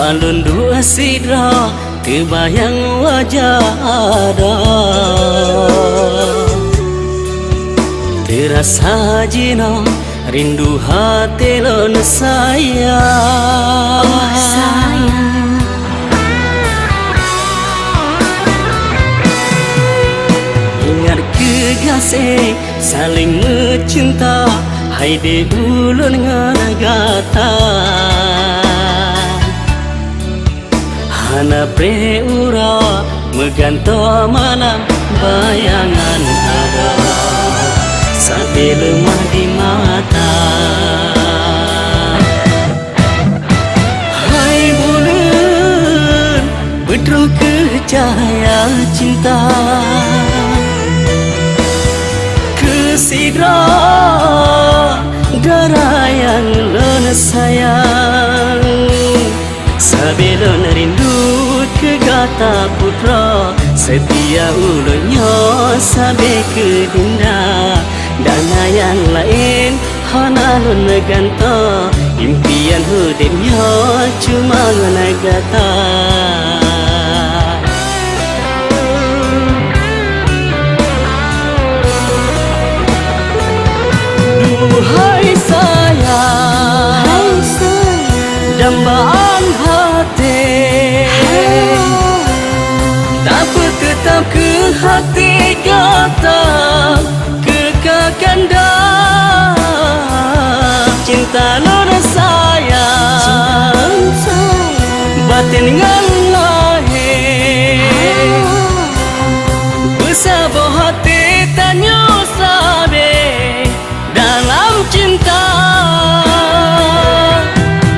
alun dua sidra terbayang wajah ada, terasa jina rindu hati lon sayang. Oh sayang, ingat kekasih saling mencinta, hai di ulun ngagata hana preura meganto malam bayangan ada sampai lemah di mata. Hai bulan bedro ke cahaya cinta, kesidra darah yang lon sayang, sabelon rindu ke gata putra, setia ulunnya sampai ke dinda. Dana yang lain hana lon ganta, impian hidupnya cuma ngagata. Duhai sayang, dambaan hati, dapat tetap ke hati kata kekakanda. Cinta lor sayang, batin ngan lahir, bersabah hati tanya sabe dalam cinta.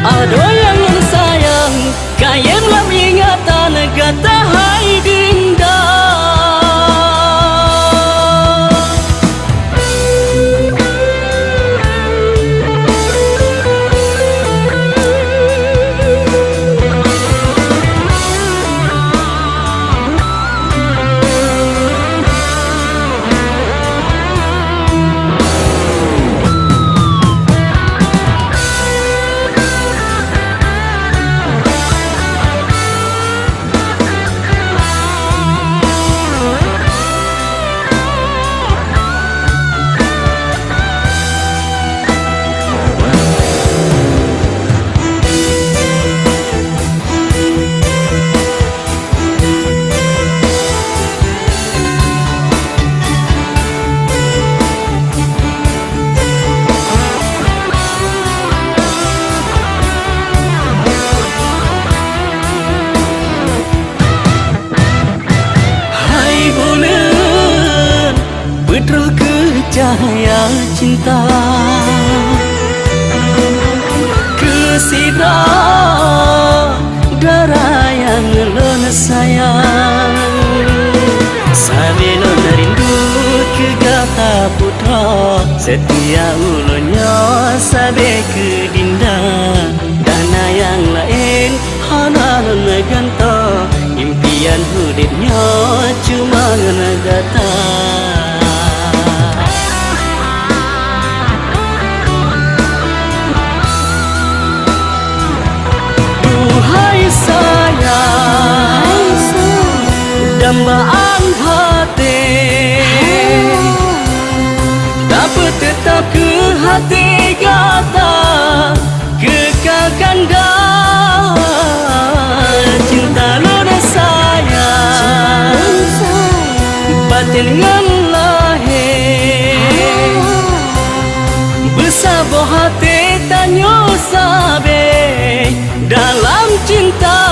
Ada yang sayang kaya dalam ingatan kata hai dinda. Bedro ke cahaya cinta, kesidra darah yang lon sayang, sabelon rindu ke gata putra, setia ulunnya sabe ke dinda. Dana yang lain hana lon ganta, impian hidupnya cuma ngagata. Hai sayang, dambaan hati, dapat tetap ke hati kata kekakanda. Cinta lor sayang, batin ngan lahir, bersabah hati tanya sabe dalam cinta.